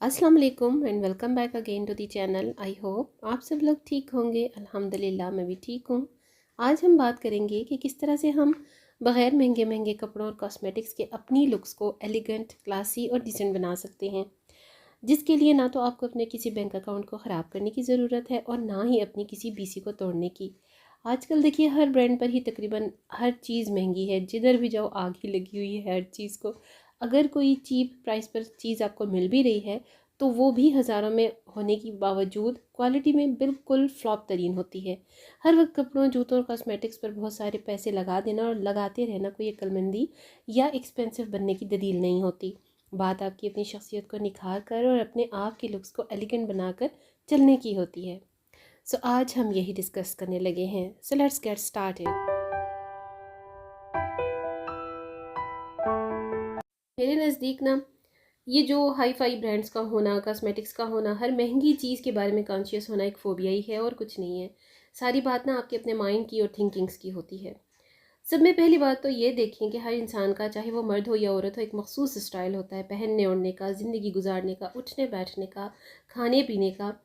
अस्सलाम वालेकुम and welcome back again to the channel. I hope आप सब लोग ठीक होंगे। अल्हम्दुलिल्लाह मैं भी ठीक हूँ। आज हम बात करेंगे कि किस तरह से हम बग़ैर महंगे महंगे कपड़ों और कॉस्मेटिक्स के अपनी लुक्स को एलिगेंट, क्लासी और डिसेंट बना सकते हैं, जिसके लिए ना तो आपको अपने किसी बैंक अकाउंट को ख़राब करने की ज़रूरत है और ना ही अपनी किसी बीसी को तोड़ने की। आजकल देखिए हर ब्रांड पर ही तकरीबन हर चीज़ महंगी है, जिधर भी जाओ आग ही लगी हुई है हर चीज़ को। अगर कोई चीप प्राइस पर चीज़ आपको मिल भी रही है तो वो भी हज़ारों में होने की बावजूद क्वालिटी में बिल्कुल फ्लॉप तरीन होती है। हर वक्त कपड़ों, जूतों और कॉस्मेटिक्स पर बहुत सारे पैसे लगा देना और लगाते रहना कोई अक्लमंदी या एक्सपेंसिव बनने की दलील नहीं होती। बात आपकी अपनी शख्सियत को निखार कर और अपने आप की लुक्स को एलिगेंट बनाकर चलने की होती है। सो आज हम यही डिस्कस करने लगे हैं। So let's get started. मेरे नज़दीक ना ये जो हाई फाई ब्रांड्स का होना, कॉस्मेटिक्स का होना, हर महंगी चीज़ के बारे में कॉन्शियस होना एक फ़ोबिया ही है और कुछ नहीं है। सारी बात ना आपके अपने माइंड की और थिंकिंग्स की होती है। सब में पहली बात तो ये देखें कि हर इंसान का, चाहे वो मर्द हो या औरत हो, एक मखसूस स्टाइल होता है पहनने ओढ़ने का, ज़िंदगी गुजारने का, उठने बैठने का, खाने पीने का।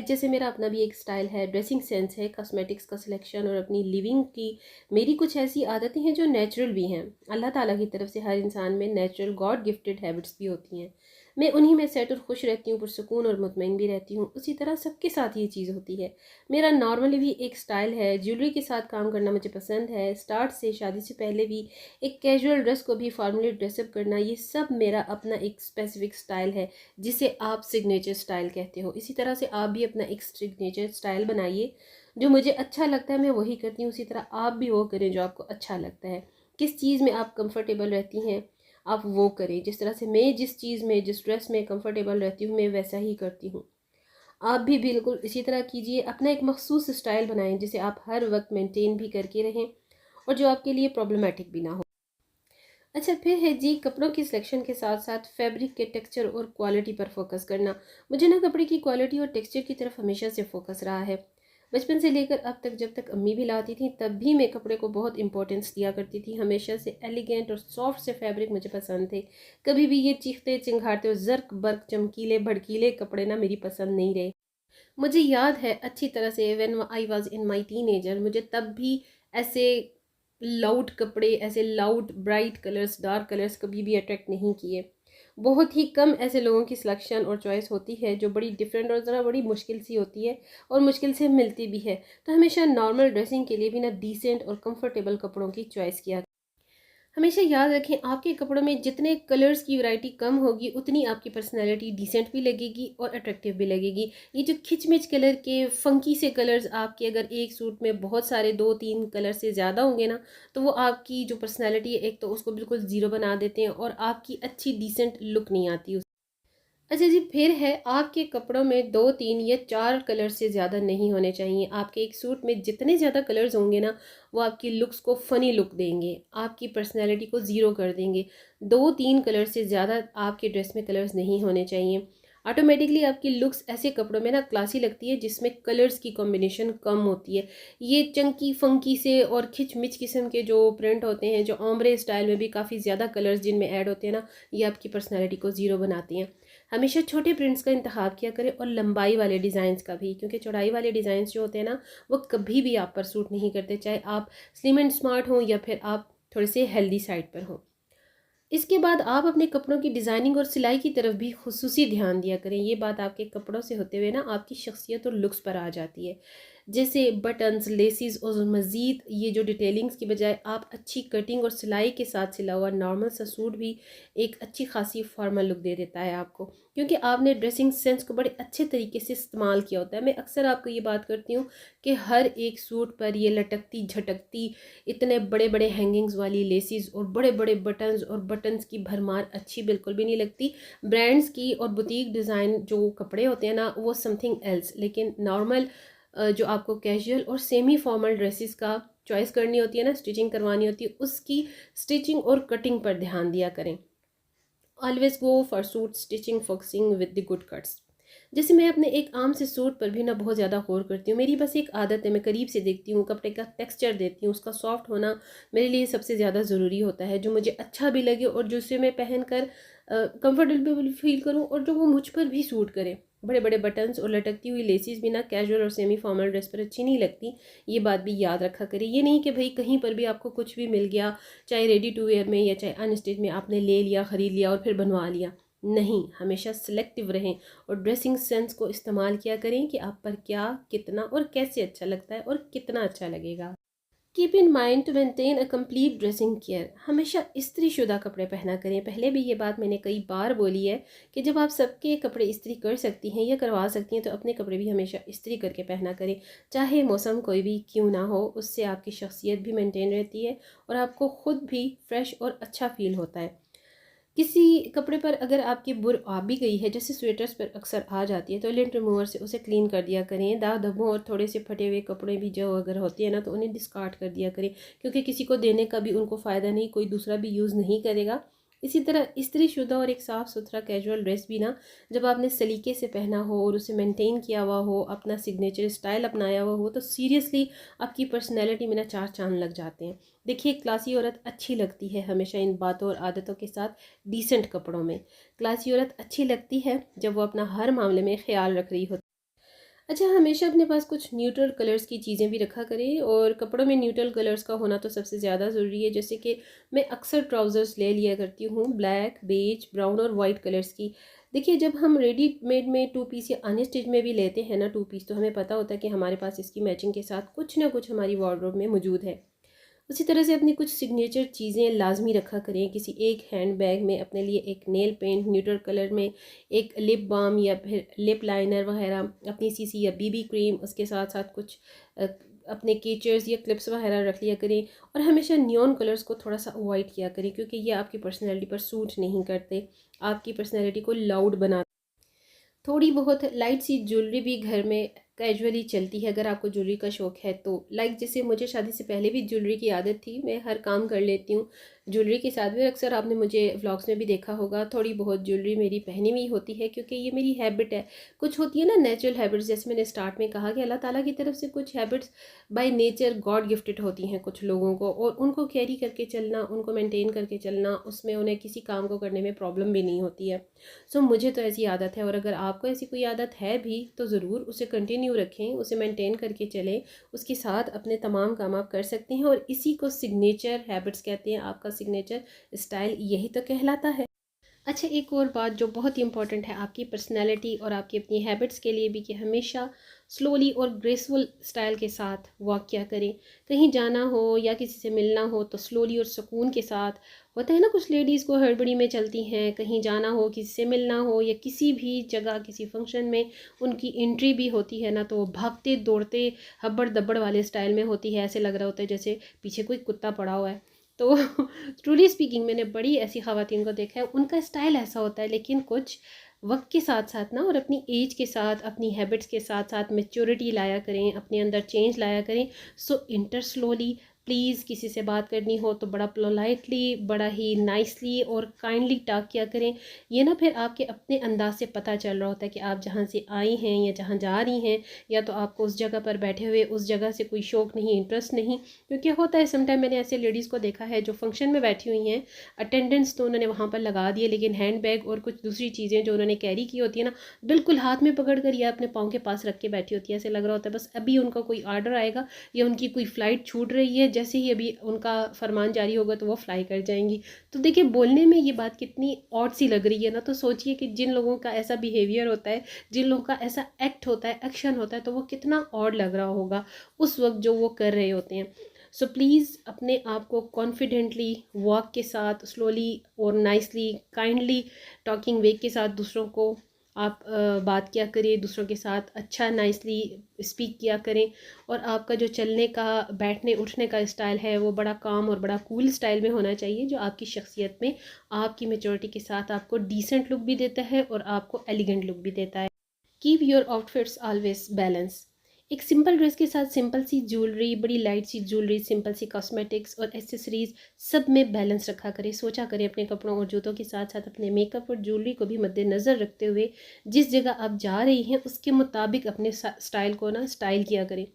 जैसे मेरा अपना भी एक स्टाइल है, ड्रेसिंग सेंस है, कॉस्मेटिक्स का सिलेक्शन और अपनी लिविंग की मेरी कुछ ऐसी आदतें हैं जो नेचुरल भी हैं। अल्लाह ताला की तरफ से हर इंसान में नेचुरल गॉड गिफ्टेड हैबिट्स भी होती हैं। मैं उन्हीं में सेट और खुश रहती हूँ, पुरसुकून और मुतमईन भी रहती हूँ। उसी तरह सबके साथ ये चीज़ होती है। मेरा नॉर्मली भी एक स्टाइल है, ज्वेलरी के साथ काम करना मुझे पसंद है। स्टार्ट से, शादी से पहले भी एक कैजुअल ड्रेस को भी फॉर्मली ड्रेसअप करना, ये सब मेरा अपना एक स्पेसिफिक स्टाइल है, जिसे आप सिग्नेचर स्टाइल कहते हो। इसी तरह से आप भी अपना एक सिग्नेचर स्टाइल बनाइए। जो मुझे अच्छा लगता है मैं वही करती हूँ, उसी तरह आप भी वो करें जो आपको अच्छा लगता है। किस चीज़ में आप कंफर्टेबल रहती हैं आप वो करें। जिस तरह से मैं जिस चीज़ में, जिस ड्रेस में कंफर्टेबल रहती हूँ मैं वैसा ही करती हूँ। आप भी बिल्कुल इसी तरह कीजिए। अपना एक मखसूस स्टाइल बनाएं जिसे आप हर वक्त मेंटेन भी करके रहें और जो आपके लिए प्रॉब्लमेटिक भी ना हो। अच्छा, फिर है जी कपड़ों की सिलेक्शन के साथ साथ फैब्रिक के टेक्सचर और क्वालिटी पर फोकस करना। मुझे ना कपड़े की क्वालिटी और टेक्सचर की तरफ हमेशा से फोकस रहा है। बचपन से लेकर अब तक, जब तक अम्मी भी लाती थी तब भी मैं कपड़े को बहुत इंपॉर्टेंस दिया करती थी। हमेशा से एलिगेंट और सॉफ्ट से फैब्रिक मुझे पसंद थे। कभी भी ये चीखते चिंघाड़ते और जर्क बर्क चमकीले भड़कीले कपड़े ना मेरी पसंद नहीं रहे। मुझे याद है अच्छी तरह से, when I was in my teenager, मुझे तब भी ऐसे लाउड कपड़े, ऐसे loud bright colours, dark colours कभी भी अट्रैक्ट नहीं किए। बहुत ही कम ऐसे लोगों की सिलेक्शन और चॉइस होती है जो बड़ी डिफरेंट और ज़रा बड़ी मुश्किल सी होती है और मुश्किल से मिलती भी है। तो हमेशा नॉर्मल ड्रेसिंग के लिए भी ना डिसेंट और कंफर्टेबल कपड़ों की चॉइस किया। हमेशा याद रखें, आपके कपड़ों में जितने कलर्स की वैरायटी कम होगी उतनी आपकी पर्सनैलिटी डिसेंट भी लगेगी और अट्रैक्टिव भी लगेगी। ये जो खिचमिच कलर के फंकी से कलर्स आपके अगर एक सूट में बहुत सारे 2-3 कलर से ज़्यादा होंगे ना, तो वो आपकी जो पर्सनैलिटी है एक तो उसको बिल्कुल ज़ीरो बना देते हैं और आपकी अच्छी डिसेंट लुक नहीं आती। अच्छा जी, फिर है आपके कपड़ों में 2, 3 या 4 कलर से ज़्यादा नहीं होने चाहिए। आपके एक सूट में जितने ज़्यादा कलर्स होंगे ना, वो आपकी लुक्स को फ़नी लुक देंगे, आपकी पर्सनैलिटी को ज़ीरो कर देंगे। 2, 3 कलर से ज़्यादा आपके ड्रेस में कलर्स नहीं होने चाहिए। ऑटोमेटिकली आपकी लुक्स ऐसे कपड़ों में ना क्लासी लगती है जिसमें कलर्स की कॉम्बिनेशन कम होती है। ये चंकी फंकी से और खिचमिच किस्म के जो प्रिंट होते हैं, जो ओम्ब्रे स्टाइल में भी काफ़ी ज़्यादा कलर्स जिनमें ऐड होते हैं ना, ये आपकी पर्सनैलिटी को ज़ीरो बनाती हैं। हमेशा छोटे प्रिंट्स का इंतखाब किया करें और लंबाई वाले डिज़ाइंस का भी, क्योंकि चौड़ाई वाले डिज़ाइंस जो होते हैं ना, वो कभी भी आप पर सूट नहीं करते, चाहे आप स्लिम एंड स्मार्ट हों या फिर आप थोड़े से हेल्दी साइड पर हों। इसके बाद आप अपने कपड़ों की डिज़ाइनिंग और सिलाई की तरफ भी खुसूसी ध्यान दिया करें। ये बात आपके कपड़ों से होते हुए ना आपकी शख्सियत और लुक्स पर आ जाती है। जैसे बटन्स, लेसिस और मज़ीद ये जो डिटेलिंग्स की बजाय आप अच्छी कटिंग और सिलाई के साथ सिला हुआ नॉर्मल सा सूट भी एक अच्छी खासी फॉर्मल लुक दे देता है आपको, क्योंकि आपने ड्रेसिंग सेंस को बड़े अच्छे तरीके से इस्तेमाल किया होता है। मैं अक्सर आपको ये बात करती हूँ कि हर एक सूट पर ये लटकती झटकती इतने बड़े बड़े हैंगिंग्स वाली लेसिस और बड़े बड़े बटन्स और बटन्स की भरमार अच्छी बिल्कुल भी नहीं लगती। ब्रांड्स की और बुटीक डिज़ाइन जो कपड़े होते हैं ना, वो समथिंग एल्स। लेकिन नॉर्मल जो आपको कैजुअल और सेमी फॉर्मल ड्रेसेस का चॉइस करनी होती है ना, स्टिचिंग करवानी होती है, उसकी स्टिचिंग और कटिंग पर ध्यान दिया करें। Always go for suit stitching focusing with the good cuts. जैसे मैं अपने एक आम से सूट पर भी ना बहुत ज़्यादा गौर करती हूँ। मेरी बस एक आदत है, मैं करीब से देखती हूँ, कपड़े का टेक्सचर देखती हूँ, उसका सॉफ्ट होना मेरे लिए सबसे ज़्यादा ज़रूरी होता है, जो मुझे अच्छा भी लगे और जिससे मैं पहन कर कंफर्टेबल फील करूँ और जो वो मुझ पर भी सूट करे। बड़े बड़े बटन्स और लटकती हुई लेसिस भी ना कैजुअल और सेमी फॉर्मल ड्रेस पर अच्छी नहीं लगती। ये बात भी याद रखा करें। ये नहीं कि भाई कहीं पर भी आपको कुछ भी मिल गया, चाहे रेडी टू वेयर में या चाहे अनस्टिच में, आपने ले लिया, ख़रीद लिया और फिर बनवा लिया। नहीं, हमेशा सिलेक्टिव रहें और ड्रेसिंग सेंस को इस्तेमाल किया करें कि आप पर क्या, कितना और कैसे अच्छा लगता है और कितना अच्छा लगेगा। Keep in mind to maintain a complete dressing care. हमेशा इस्त्री शुदा कपड़े पहना करें। पहले भी ये बात मैंने कई बार बोली है कि जब आप सबके कपड़े इस्त्री कर सकती हैं या करवा सकती हैं तो अपने कपड़े भी हमेशा इस्त्री करके पहना करें, चाहे मौसम कोई भी क्यों ना हो। उससे आपकी शख्सियत भी मेंटेन रहती है और आपको ख़ुद भी फ्रेश और अच्छा फील होता है। किसी कपड़े पर अगर आपकी बुर आ भी गई है, जैसे स्वेटर्स पर अक्सर आ जाती है, तो लिंट रिमूवर से उसे क्लीन कर दिया करें। दाग धब्बों और थोड़े से फटे हुए कपड़े भी जो अगर होती है ना, तो उन्हें डिस्कार्ड कर दिया करें, क्योंकि किसी को देने का भी उनको फ़ायदा नहीं, कोई दूसरा भी यूज़ नहीं करेगा। इसी तरह इस्त्री शुदा और एक साफ़ सुथरा कैजुअल ड्रेस भी ना, जब आपने सलीके से पहना हो और उसे मेंटेन किया हुआ हो, अपना सिग्नेचर स्टाइल अपनाया हुआ हो, तो सीरियसली आपकी पर्सनैलिटी में ना चार चांद लग जाते हैं। देखिए, क्लासी औरत अच्छी लगती है हमेशा इन बातों और आदतों के साथ डिसेंट कपड़ों में। क्लासी औरत अच्छी लगती है जब वो अपना हर मामले में ख्याल रख रही हो। अच्छा, हमेशा अपने पास कुछ न्यूट्रल कलर्स की चीज़ें भी रखा करें और कपड़ों में न्यूट्रल कलर्स का होना तो सबसे ज़्यादा ज़रूरी है। जैसे कि मैं अक्सर ट्राउज़र्स ले लिया करती हूँ ब्लैक, बेज, ब्राउन और वाइट कलर्स की। देखिए, जब हम रेडीमेड में टू पीस या अनस्टिच में भी लेते हैं ना टू पीस, तो हमें पता होता है कि हमारे पास इसकी मैचिंग के साथ कुछ ना कुछ हमारी वार्डरोब में मौजूद है। उसी तरह से अपनी कुछ सिग्नेचर चीज़ें लाजमी रखा करें। किसी एक हैंड बैग में अपने लिए एक नेल पेंट न्यूट्रल कलर में, एक लिप बाम या फिर लिप लाइनर वगैरह, अपनी सीसी या बीबी क्रीम, उसके साथ साथ कुछ अपने केचर्स या क्लिप्स वगैरह रख लिया करें। और हमेशा नियॉन कलर्स को थोड़ा सा अवॉइड किया करें, क्योंकि ये आपकी पर्सनैलिटी पर सूट नहीं करते, आपकी पर्सनैलिटी को लाउड बना। थोड़ी बहुत लाइट सी ज्वेलरी भी घर में कैजुअली चलती है अगर आपको ज्वेलरी का शौक़ है तो। लाइक जैसे मुझे शादी से पहले भी ज्वेलरी की आदत थी, मैं हर काम कर लेती हूँ ज्वेलरी के साथ भी। अक्सर आपने मुझे व्लॉग्स में भी देखा होगा, थोड़ी बहुत ज्वेलरी मेरी पहनी हुई होती है, क्योंकि ये मेरी हैबिट है। कुछ होती है ना नेचुरल हैबिट्स, जैसे मैंने स्टार्ट में कहा कि अल्लाह ताला की तरफ से कुछ habits by nature God gifted होती हैं कुछ लोगों को, और उनको कैरी करके चलना, उनको मेनटेन करके चलना, उसमें उन्हें किसी काम को करने में प्रॉब्लम भी नहीं होती है। सो मुझे तो ऐसी आदत है, और अगर आपको ऐसी कोई आदत है भी तो ज़रूर उसे कंटिन्यू रखें, उसे मेंटेन करके चलें। उसके साथ अपने तमाम काम आप कर सकते हैं, और इसी को सिग्नेचर हैबिट्स कहते हैं। आपका सिग्नेचर स्टाइल यही तो कहलाता है। अच्छा, एक और बात जो बहुत ही इंपॉर्टेंट है आपकी पर्सनैलिटी और आपकी अपनी हैबिट्स के लिए भी, कि हमेशा स्लोली और ग्रेसफुल स्टाइल के साथ वॉक किया करें। कहीं जाना हो या किसी से मिलना हो तो स्लोली और सुकून के साथ। होता है ना, कुछ लेडीज़ को हड़बड़ी में चलती हैं, कहीं जाना हो, किसी से मिलना हो या किसी भी जगह किसी फंक्शन में उनकी एंट्री भी होती है ना, तो वो भागते दौड़ते हब्बड़ दब्बड़ वाले स्टाइल में होती है। ऐसे लग रहा होता है जैसे पीछे कोई कुत्ता पड़ा हुआ है। तो ट्रूली स्पीकिंग, मैंने बड़ी ऐसी ख़वातीन को देखा है, उनका स्टाइल ऐसा होता है, लेकिन कुछ वक्त के साथ साथ ना, और अपनी एज के साथ, अपनी हैबिट्स के साथ साथ मैच्योरिटी लाया करें, अपने अंदर चेंज लाया करें। सो इंटर स्लोली। प्लीज़, किसी से बात करनी हो तो बड़ा पोलाइटली, बड़ा ही नाइसली और काइंडली टॉक किया करें। ये ना फिर आपके अपने अंदाज से पता चल रहा होता है कि आप जहाँ से आई हैं या जहाँ जा रही हैं, या तो आपको उस जगह पर बैठे हुए उस जगह से कोई शौक़ नहीं, इंटरेस्ट नहीं। क्योंकि होता है समटाइम, मैंने ऐसे लेडीज़ को देखा है जो फंक्शन में बैठी हुई हैं, अटेंडेंस तो उन्होंने वहाँ पर लगा दिए, लेकिन हैंड बैग और कुछ दूसरी चीज़ें जो उन्होंने कैरी की होती है ना, बिल्कुल हाथ में पकड़ कर या अपने पाँव के पास रख के बैठी होती है। ऐसे लग रहा होता है बस अभी उनका कोई ऑर्डर आएगा या उनकी कोई फ़्लाइट छूट रही है, जैसे ही अभी उनका फरमान जारी होगा तो वो फ्लाई कर जाएंगी। तो देखिए, बोलने में ये बात कितनी ऑड सी लग रही है ना, तो सोचिए कि जिन लोगों का ऐसा बिहेवियर होता है, जिन लोगों का ऐसा एक्ट होता है, एक्शन होता है, तो वो कितना ऑड लग रहा होगा उस वक्त जो वो कर रहे होते हैं। सो प्लीज़, अपने आप को कॉन्फिडेंटली वॉक के साथ, स्लोली और नाइसली, काइंडली टॉकिंग वे के साथ दूसरों को आप बात किया करें, दूसरों के साथ अच्छा नाइसली स्पीक किया करें। और आपका जो चलने का, बैठने उठने का स्टाइल है, वो बड़ा काम और बड़ा कूल स्टाइल में होना चाहिए, जो आपकी शख्सियत में, आपकी मैच्योरिटी के साथ आपको डिसेंट लुक भी देता है और आपको एलिगेंट लुक भी देता है। Keep your outfits always balance. एक सिंपल ड्रेस के साथ सिंपल सी ज्वेलरी, बड़ी लाइट सी ज्वेलरी, सिंपल सी कॉस्मेटिक्स और एसेसरीज, सब में बैलेंस रखा करें। सोचा करें अपने कपड़ों और जूतों के साथ साथ अपने मेकअप और ज्वेलरी को भी मद्देनज़र रखते हुए, जिस जगह आप जा रही हैं उसके मुताबिक अपने स्टाइल को ना स्टाइल किया करें।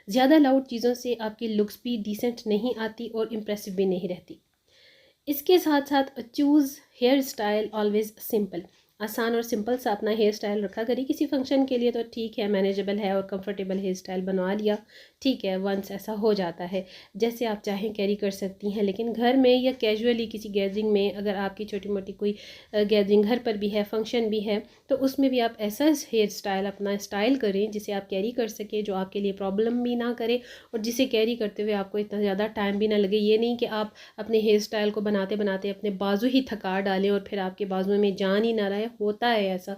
ज़्यादा लाउड चीज़ों से आपकी लुक्स भी डिसेंट नहीं आती और इम्प्रेसिव भी नहीं रहती। इसके साथ साथ choose hair style always simple, आसान और सिंपल सा अपना हेयर स्टाइल रखा करिए। किसी फंक्शन के लिए तो ठीक है, मैनेजेबल है और कंफर्टेबल हेयर स्टाइल बनवा लिया, ठीक है, वंस ऐसा हो जाता है, जैसे आप चाहें कैरी कर सकती हैं। लेकिन घर में या कैजुअली किसी गैदरिंग में, अगर आपकी छोटी मोटी कोई गैदरिंग घर पर भी है, फंक्शन भी है, तो उसमें भी आप ऐसा हेयर स्टाइल अपना स्टाइल करें जिसे आप कैरी कर सकें, जो आपके लिए प्रॉब्लम भी ना करे और जिसे कैरी करते हुए आपको इतना ज़्यादा टाइम भी ना लगे। ये नहीं कि आप अपने हेयर स्टाइल को बनाते बनाते अपने बाजू ही थका डालें और फिर आपके बाजुओं में जान ही ना रहे। होता है ऐसा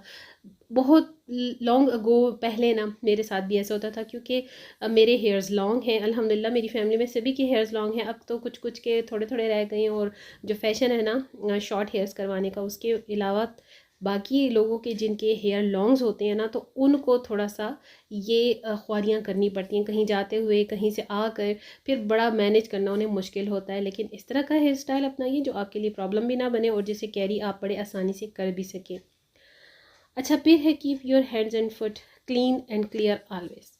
बहुत लॉन्ग अगो, पहले ना मेरे साथ भी ऐसा होता था, क्योंकि मेरे हेयर्स लॉन्ग हैं अल्हम्दुलिल्लाह, मेरी फैमिली में सभी के हेयर्स लॉन्ग हैं। अब तो कुछ कुछ के थोड़े थोड़े रह गए हैं, और जो फैशन है ना शॉर्ट हेयर्स करवाने का, उसके अलावा बाकी लोगों के जिनके हेयर लॉन्ग्स होते हैं ना, तो उनको थोड़ा सा ये ख्वारियाँ करनी पड़ती हैं, कहीं जाते हुए, कहीं से आकर फिर बड़ा मैनेज करना उन्हें मुश्किल होता है। लेकिन इस तरह का हेयर स्टाइल अपनाइए जो आपके लिए प्रॉब्लम भी ना बने और जिसे कैरी आप बड़े आसानी से कर भी सकें। अच्छा, फिर है keep your hands and foot clean and clear always.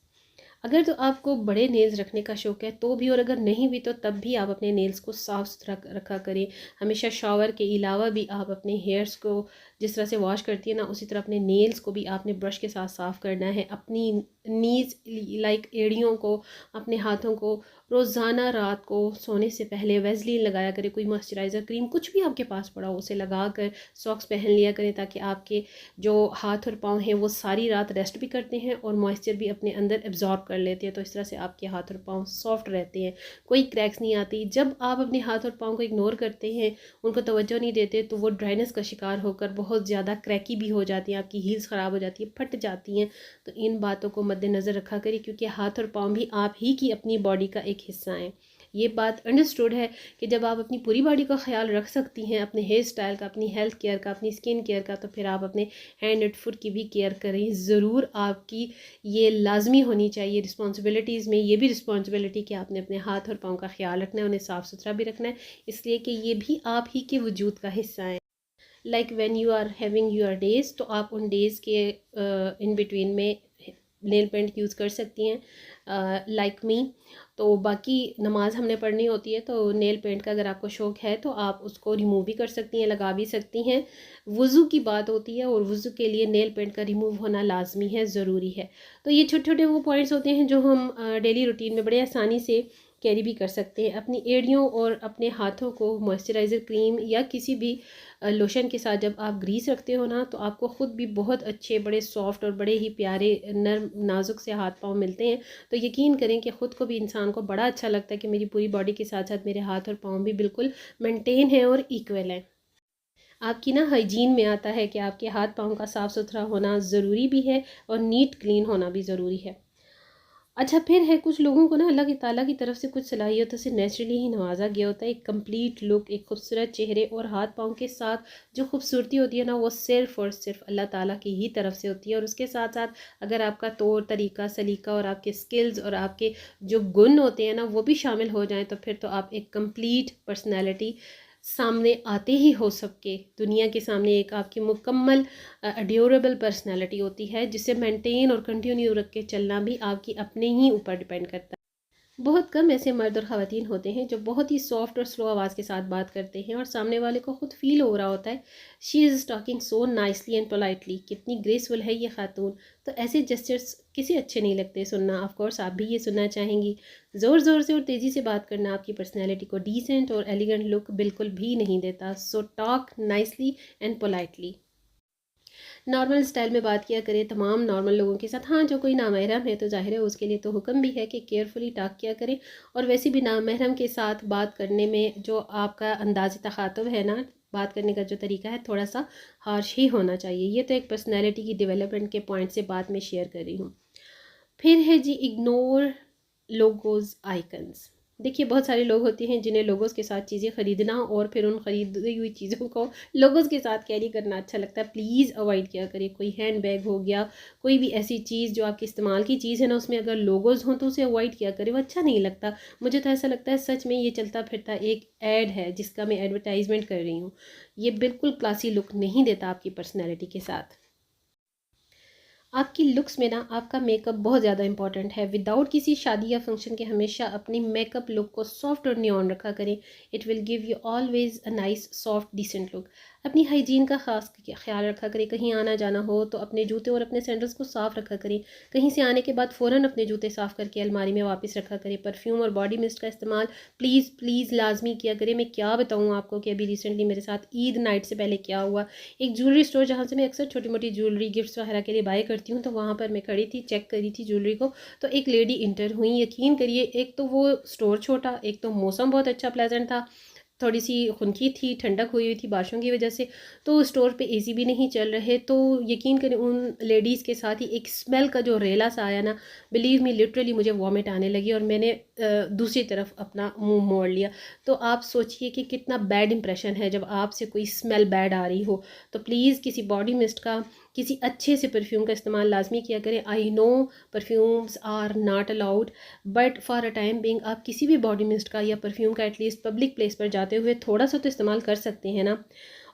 अगर तो आपको बड़े नेल्स रखने का शौक़ है तो भी, और अगर नहीं भी तो तब भी आप अपने नेल्स को साफ़ सुथरा रखा करें। हमेशा शावर के अलावा भी आप अपने हेयर्स को जिस तरह से वॉश करती है ना, उसी तरह अपने नेल्स को भी आपने ब्रश के साथ साफ़ करना है। अपनी नीज़ लाइक एड़ियों को, अपने हाथों को रोज़ाना रात को सोने से पहले वेज़लीन लगाया करें। कोई मॉइस्चराइज़र क्रीम कुछ भी आपके पास पड़ा हो उसे लगा कर सॉक्स पहन लिया करें, ताकि आपके जो हाथ और पाँव हैं वो सारी रात रेस्ट भी करते हैं और मॉइस्चर भी अपने अंदर एब्जॉर्ब कर लेते हैं। तो इस तरह से आपके हाथ और पाँव सॉफ्ट रहते हैं, कोई क्रैक्स नहीं आती। जब आप अपने हाथ और पाँव को इग्नोर करते हैं, उनको तवज्जो नहीं देते, तो वो ड्राइनेस का शिकार होकर बहुत ज़्यादा क्रैकी भी हो जाती हैं, आपकी हील्स ख़राब हो जाती है, फट जाती हैं। तो इन बातों को मद्देनज़र रखा करिए, क्योंकि हाथ और पाँव भी आप ही की अपनी बॉडी का एक हिस्सा हैं। ये बात अंडरस्टूड है कि जब आप अपनी पूरी बॉडी का ख्याल रख सकती हैं, अपने हेयर स्टाइल का, अपनी हेल्थ केयर का, अपनी स्किन केयर का, तो फिर आप अपने हैंड एंड फुट की भी केयर करें ज़रूर। आपकी ये लाजमी होनी चाहिए रिस्पॉन्सिबिलिटीज़ में, ये भी रिस्पॉन्सिबिलिटी कि आपने अपने हाथ और पाँव का ख्याल रखना है, उन्हें साफ़ सुथरा भी रखना है, इसलिए कि ये भी आप ही के वजूद का हिस्सा है। Like when you are having your days, तो आप उन डेज़ के इन बिटवीन में नेल पेंट यूज़ कर सकती हैं, लाइक मी। तो बाकी नमाज हमने पढ़नी होती है, तो नेल पेंट का अगर आपको शौक़ है तो आप उसको रिमूव भी कर सकती हैं, लगा भी सकती हैं। वज़ू की बात होती है और वज़ू के लिए नेल पेंट का रिमूव होना लाजमी है, ज़रूरी है। तो ये छोटे छोटे वो पॉइंट्स होते हैं जो हम डेली रूटीन में बड़े आसानी से कैरी भी कर सकते हैं। अपनी एड़ियों और अपने हाथों को मॉइस्चराइज़र क्रीम या किसी भी लोशन के साथ जब आप ग्रीस रखते हो ना, तो आपको ख़ुद भी बहुत अच्छे, बड़े सॉफ्ट और बड़े ही प्यारे नर्म नाजुक से हाथ पाँव मिलते हैं। तो यकीन करें कि ख़ुद को भी, इंसान को बड़ा अच्छा लगता है कि मेरी पूरी बॉडी के साथ साथ मेरे हाथ और पाँव भी बिल्कुल मेंटेन है और इक्वल है। आपकी ना हाइजीन में आता है कि आपके हाथ पाँव का साफ़ सुथरा होना ज़रूरी भी है और नीट क्लीन होना भी ज़रूरी है। अच्छा, फिर है कुछ लोगों को ना अल्लाह ताला की तरफ से कुछ सलाहियतों से नेचुरली ही नवाजा गया होता है। एक कंप्लीट लुक, एक खूबसूरत चेहरे और हाथ पाँव के साथ जो खूबसूरती होती है ना, वो सिर्फ़ और सिर्फ अल्लाह ताला की ही तरफ से होती है। और उसके साथ साथ अगर आपका तौर तरीका, सलीका और आपके स्किल्स और आपके जो गुण होते हैं ना, वो भी शामिल हो जाएं, तो फिर तो आप एक कंप्लीट पर्सनैलिटी सामने आते ही हो, सबके दुनिया के सामने एक आपकी मुकम्मल ड्यूरेबल पर्सनैलिटी होती है, जिसे मेंटेन और कंटिन्यू रख के चलना भी आपकी अपने ही ऊपर डिपेंड करता है। बहुत कम ऐसे मर्द और ख़वातीन होते हैं जो बहुत ही सॉफ्ट और स्लो आवाज़ के साथ बात करते हैं और सामने वाले को खुद फील हो रहा होता है she is talking so nicely and politely, कितनी ग्रेसफुल है ये खातून। तो ऐसे जेस्चर्स किसी अच्छे नहीं लगते सुनना। ऑफ कोर्स आप भी ये सुनना चाहेंगी। ज़ोर ज़ोर से और तेज़ी से बात करना आपकी पर्सनैलिटी को डिसेंट और एलिगेंट लुक बिल्कुल भी नहीं देता। So talk nicely and politely. Normal style में बात किया करें तमाम नॉर्मल लोगों के साथ। हाँ, जो कोई नामहरम है तो ज़ाहिर है उसके लिए तो हुक्म भी है कि केयरफुली टॉक किया करें। और वैसे भी नामहरम के साथ बात करने में जो आपका अंदाज़ तख़ातुब है ना, बात करने का जो तरीका है, थोड़ा सा हार्श ही होना चाहिए। ये तो एक पर्सनैलिटी की डेवलपमेंट के पॉइंट से बात में शेयर कर रही हूँ। फिर है जी, इग्नोर लोगोज़ आइकन्स। देखिए, बहुत सारे लोग होते हैं जिन्हें लोगोज़ के साथ चीज़ें ख़रीदना और फिर उन ख़रीदी हुई चीज़ों को लोगोज़ के साथ कैरी करना अच्छा लगता है। प्लीज़ अवॉइड किया करिए। कोई हैंड बैग हो गया, कोई भी ऐसी चीज़ जो आपके इस्तेमाल की चीज़ है ना, उसमें अगर लोगोज़ हों तो उसे अवॉइड किया करें, वो अच्छा नहीं लगता। मुझे तो ऐसा लगता है सच में ये चलता फिरता एक ऐड है जिसका मैं एडवर्टाइजमेंट कर रही हूँ। ये बिल्कुल क्लासी लुक नहीं देता आपकी पर्सनैलिटी के साथ। आपकी लुक्स में ना आपका मेकअप बहुत ज़्यादा इंपॉर्टेंट है। विदाउट किसी शादी या फंक्शन के हमेशा अपनी मेकअप लुक को सॉफ्ट और न्योन रखा करें। It will give you always a nice soft decent look. अपनी हाइजीन का ख़ास ख्याल रखा करें। कहीं आना जाना हो तो अपने जूते और अपने सैंडल्स को साफ़ रखा करें। कहीं से आने के बाद फ़ौरन अपने जूते साफ़ करके अलमारी में वापस रखा करें। परफ्यूम और बॉडी मिस्ट का इस्तेमाल प्लीज़ प्लीज़ लाजमी किया करें। मैं क्या बताऊँ आपको कि अभी रिसेंटली मेरे साथ ईद नाइट से पहले क्या हुआ। एक ज्वेलरी स्टोर जहाँ से मैं अक्सर छोटी मोटी ज्वेलरी गिफ्ट्स वगैरह के लिए बाय करती हूँ, तो वहाँ पर मैं खड़ी थी, चेक करी थी ज्वेलरी को, तो एक लेडी इंटर हुई। यकीन करिए, एक तो वो स्टोर छोटा, एक तो मौसम बहुत अच्छा प्लेजेंट था, थोड़ी सी खुनकी थी, ठंडक हुई हुई थी बारिशों की वजह से, तो स्टोर पे एसी भी नहीं चल रहे। तो यकीन करें, उन लेडीज़ के साथ ही एक स्मेल का जो रेला सा आया ना, बिलीव मी लिटरली मुझे वॉमिट आने लगी और मैंने दूसरी तरफ अपना मुंह मोड़ लिया। तो आप सोचिए कि कितना बैड इंप्रेशन है जब आपसे कोई स्मेल बैड आ रही हो। तो प्लीज़ किसी बॉडी मिस्ट का, किसी अच्छे से परफ्यूम का इस्तेमाल लाजमी किया करें। I know perfumes are not allowed, but for a time being आप किसी भी बॉडी मिस्ट का या परफ्यूम का एटलीस्ट पब्लिक प्लेस पर जाते हुए थोड़ा सा तो इस्तेमाल कर सकते हैं ना।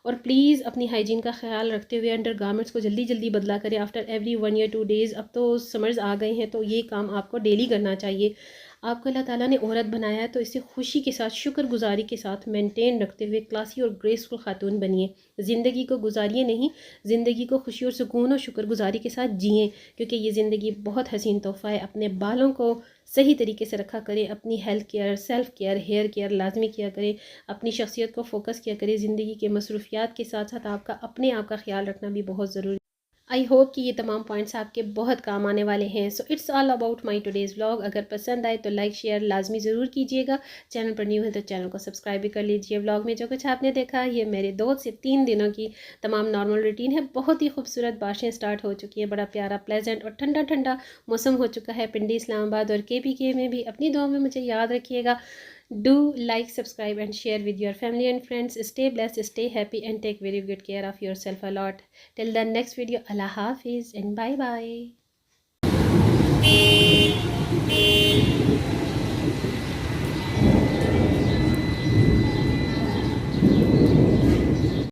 और प्लीज़ अपनी हाइजीन का ख्याल रखते हुए अंडर गारमेंट्स को जल्दी जल्दी बदला करें आफ्टर एवरी 1 या 2 डेज़। अब तो समर्स आ गए हैं, तो ये काम आपको डेली करना चाहिए। आपको अल्लाह ताला ने औरत बनाया है, तो इसे खुशी के साथ, शुक्रगुजारी के साथ मेंटेन रखते हुए क्लासी और ग्रेसफुल खातून बनिए। ज़िंदगी को गुजारिए नहीं, ज़िंदगी को खुशी और सुकून और शुक्रगुजारी के साथ जिएँ, क्योंकि ये ज़िंदगी बहुत हसीन तोहफ़ा है। अपने बालों को सही तरीके से रखा करें, अपनी health care, self care, hair care लाजमी किया करें, अपनी शख्सियत को फोकस किया करें। ज़िंदगी के मसरूफियात के साथ साथ आपका अपने आप का ख्याल रखना भी बहुत ज़रूरी है। आई होप कि ये तमाम पॉइंट्स आपके बहुत काम आने वाले हैं। So it's all about my today's vlog. अगर पसंद आए तो लाइक शेयर लाजमी ज़रूर कीजिएगा। चैनल पर न्यू है तो चैनल को सब्सक्राइब भी कर लीजिए। व्लॉग में जो कुछ आपने देखा, ये मेरे 2 से 3 दिनों की तमाम नॉर्मल रूटीन है। बहुत ही खूबसूरत बारिशें स्टार्ट हो चुकी हैं, बड़ा प्यारा प्लेजेंट और ठंडा ठंडा मौसम हो चुका है पिंडी, इस्लामाबाद और KPK में भी। अपनी दुआ में मुझे याद रखिएगा। Do like, subscribe and share with your family and friends. Stay blessed, stay happy and take very good care of yourself a lot. Till the next video, Allah Hafiz and bye bye.